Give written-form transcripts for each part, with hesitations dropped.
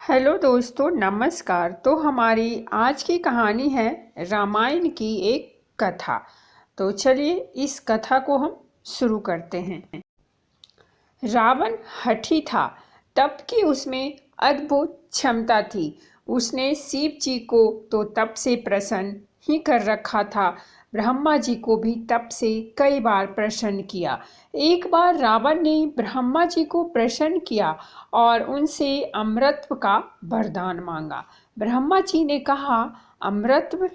Hello दोस्तों, नमस्कार। तो हमारी आज की कहानी है रामायण की एक कथा। तो चलिए इस कथा को हम शुरू करते हैं। रावण हठी था, तप की उसमें अद्भुत क्षमता थी। उसने शिव जी को तो तप से प्रसन्न ही कर रखा था, ब्रह्मा जी को भी तप से कई बार प्रसन्न किया। एक बार रावण ने ब्रह्मा जी को प्रसन्न किया और उनसे अमृतत्व का वरदान मांगा। ब्रह्मा जी ने कहा, अमृतत्व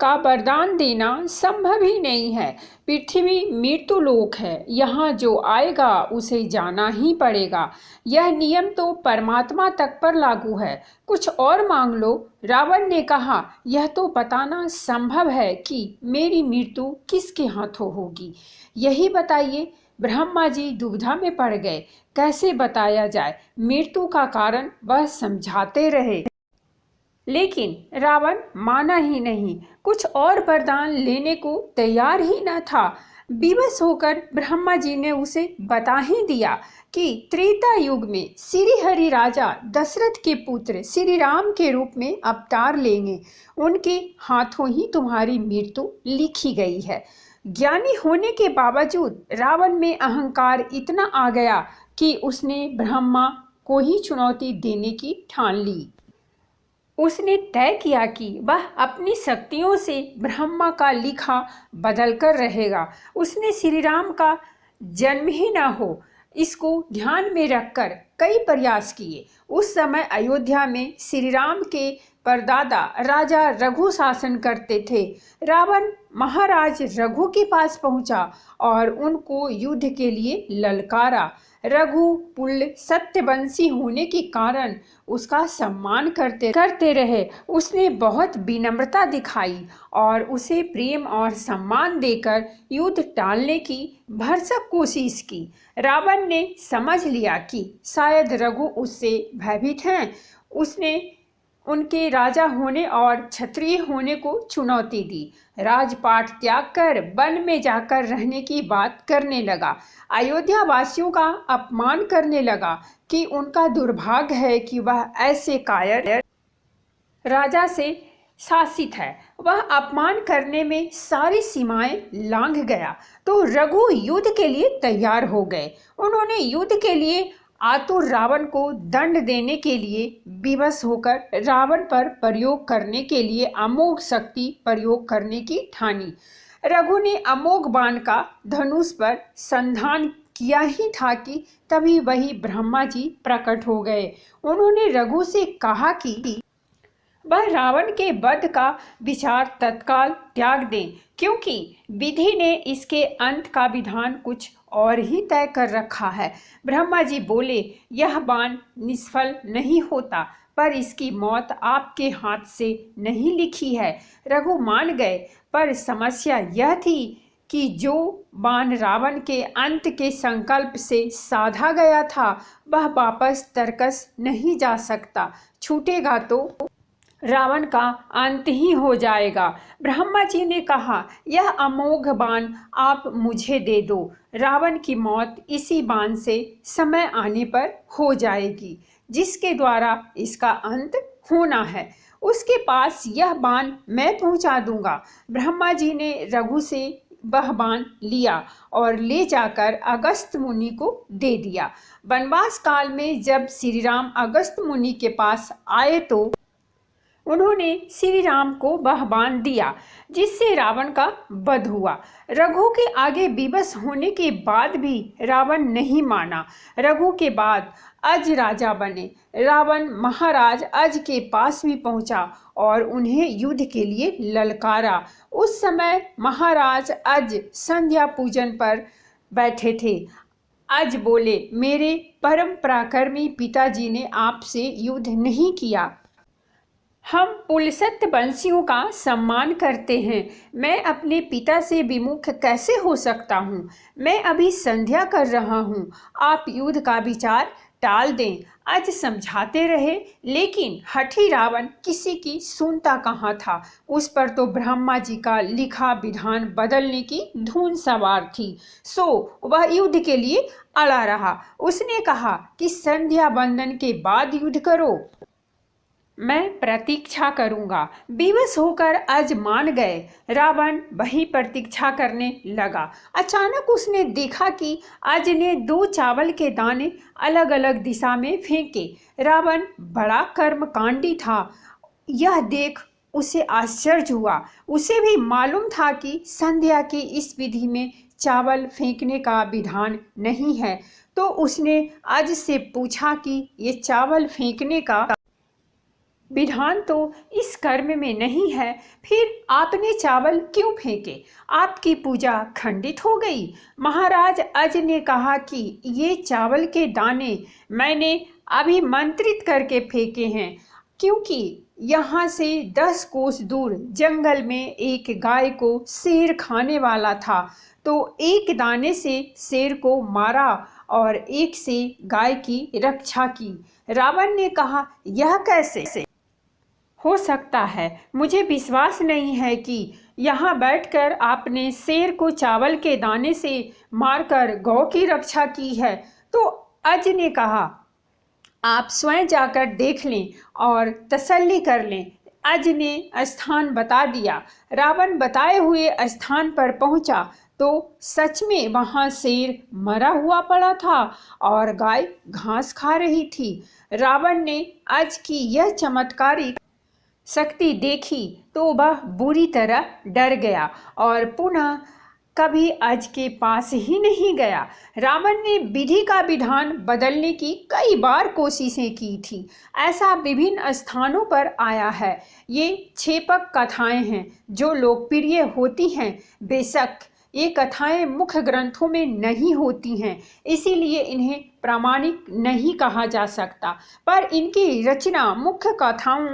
का वरदान देना संभव ही नहीं है। पृथ्वी मृत्यु लोक है, यहाँ जो आएगा उसे जाना ही पड़ेगा। यह नियम तो परमात्मा तक पर लागू है, कुछ और मांग लो। रावण ने कहा, यह तो बताना संभव है कि मेरी मृत्यु किसके हाथों होगी, यही बताइए। ब्रह्मा जी दुविधा में पड़ गए, कैसे बताया जाए मृत्यु का कारण। वह समझाते रहे, लेकिन रावण माना ही नहीं, कुछ और वरदान लेने को तैयार ही न था। विवश होकर ब्रह्मा जी ने उसे बता ही दिया कि त्रेता युग में श्री हरि राजा दशरथ के पुत्र श्री राम के रूप में अवतार लेंगे। उनके हाथों ही तुम्हारी मृत्यु लिखी गई है। ज्ञानी होने के बावजूद रावण में अहंकार इतना आ गया कि उसने ब्रह्मा को ही चुनौती देने की ठान ली। उसने तय किया कि वह अपनी शक्तियों से ब्रह्मा का लिखा बदल कर रहेगा। उसने श्री राम का जन्म ही न हो, इसको ध्यान में रखकर कई प्रयास किए। उस समय अयोध्या में श्री राम के परदादा राजा रघु शासन करते थे। रावण महाराज रघु के पास पहुंचा और उनको युद्ध के लिए ललकारा। रघु पुल्ल सत्यवंशी होने के कारण उसका सम्मान करते रहे। उसने बहुत विनम्रता दिखाई और उसे प्रेम और सम्मान देकर युद्ध टालने की भरसक कोशिश की। रावण ने समझ लिया कि शायद रघु उससे भयभीत हैं। उसने उनके राजा होने और क्षत्रिय होने को चुनौती दी। राजपाट त्याग कर वन में जाकर रहने की बात करने लगा। अयोध्या वासियों का अपमान करने लगा कि उनका दुर्भाग्य है कि वह ऐसे कायर राजा से शासित है। वह अपमान करने में सारी सीमाएं लांघ गया। तो रघु युद्ध के लिए तैयार हो गए। उन्होंने युद्ध के लिए आतुर रावण को दंड देने के लिए विवश होकर रावण पर प्रयोग करने के लिए अमोघ शक्ति प्रयोग करने की ठानी। रघु ने अमोघ बाण का धनुष पर संधान किया ही था कि तभी वही ब्रह्मा जी प्रकट हो गए। उन्होंने रघु से कहा कि वह रावण के वध का विचार तत्काल त्याग दें, क्योंकि विधि ने इसके अंत का विधान कुछ और ही तय कर रखा है। ब्रह्मा जी बोले, यह बाण निष्फल नहीं होता, पर इसकी मौत आपके हाथ से नहीं लिखी है। रघु मान गए, पर समस्या यह थी कि जो बाण रावण के अंत के संकल्प से साधा गया था, वह वापस तरकस नहीं जा सकता। छूटेगा तो रावण का अंत ही हो जाएगा। ब्रह्मा जी ने कहा, यह अमोघ बाण आप मुझे दे दो। रावण की मौत इसी बाण से समय आने पर हो जाएगी, जिसके द्वारा इसका अंत होना है। उसके पास यह बाण मैं पहुंचा दूंगा। ब्रह्मा जी ने रघु से वह बाण लिया और ले जाकर अगस्त मुनि को दे दिया। वनवास काल में जब श्री राम अगस्त मुनि के पास आए तो उन्होंने श्री राम को वह बाण दिया, जिससे रावण का वध हुआ। रघु के आगे विवश होने के बाद भी रावण नहीं माना। रघु के बाद अज राजा बने। रावण महाराज अज के पास भी पहुंचा और उन्हें युद्ध के लिए ललकारा। उस समय महाराज अज संध्या पूजन पर बैठे थे। अज बोले, मेरे परम पराक्रमी पिताजी ने आपसे युद्ध नहीं किया। हम पुलसत्य वंशियों का सम्मान करते हैं। मैं अपने पिता से विमुख कैसे हो सकता हूँ? मैं अभी संध्या कर रहा हूँ। आप युद्ध का विचार टाल दें। आज समझाते रहे, लेकिन हठी रावण किसी की सुनता कहाँ था। उस पर तो ब्रह्मा जी का लिखा विधान बदलने की धुन सवार थी। सो वह युद्ध के लिए अड़ा रहा। उसने कहा कि संध्या बंदन के बाद युद्ध करो। मैं प्रतीक्षा करूंगा। बेबस होकर अज मान गए। रावण वही प्रतीक्षा करने लगा। अचानक उसने देखा कि अज ने 2 चावल के दाने अलग अलग दिशा में फेंके। रावण बड़ा कर्मकांडी था। यह देख उसे आश्चर्य हुआ। उसे भी मालूम था कि संध्या की इस विधि में चावल फेंकने का विधान नहीं है। तो उसने अज से पूछा कि ये चावल फेंकने का विधान तो इस कर्म में नहीं है, फिर आपने चावल क्यों फेंके? आपकी पूजा खंडित हो गई। महाराज अज ने कहा कि ये चावल के दाने मैंने अभिमंत्रित करके फेंके हैं, क्योंकि यहाँ से 10 कोस दूर जंगल में एक गाय को शेर खाने वाला था। तो एक दाने से शेर को मारा और एक से गाय की रक्षा की। रावण ने कहा, यह कैसे हो सकता है? मुझे विश्वास नहीं है कि यहाँ बैठकर आपने शेर को चावल के दाने से मारकर गौ की रक्षा की है। तो अज ने कहा, आप स्वयं जाकर देख लें और तसल्ली कर लें। अज ने स्थान बता दिया। रावण बताए हुए स्थान पर पहुंचा तो सच में वहां शेर मरा हुआ पड़ा था और गाय घास खा रही थी। रावण ने अज की यह चमत्कारी शक्ति देखी तो वह बुरी तरह डर गया और पुनः कभी अज के पास ही नहीं गया। रावण ने विधि का विधान बदलने की कई बार कोशिशें की थी। ऐसा विभिन्न स्थानों पर आया है। ये छेपक कथाएं हैं जो लोकप्रिय होती हैं। बेशक ये कथाएं मुख्य ग्रंथों में नहीं होती हैं, इसीलिए इन्हें प्रामाणिक नहीं कहा जा सकता, पर इनकी रचना मुख्य कथाओं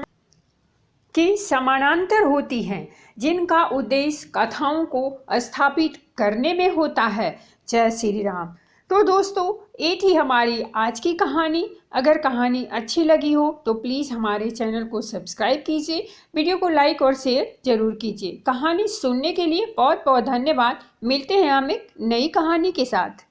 के समानांतर होती हैं, जिनका उद्देश्य कथाओं को स्थापित करने में होता है। जय श्री राम। तो दोस्तों, ये थी हमारी आज की कहानी। अगर कहानी अच्छी लगी हो तो प्लीज़ हमारे चैनल को सब्सक्राइब कीजिए, वीडियो को लाइक और शेयर जरूर कीजिए। कहानी सुनने के लिए बहुत बहुत धन्यवाद। मिलते हैं हम एक नई कहानी के साथ।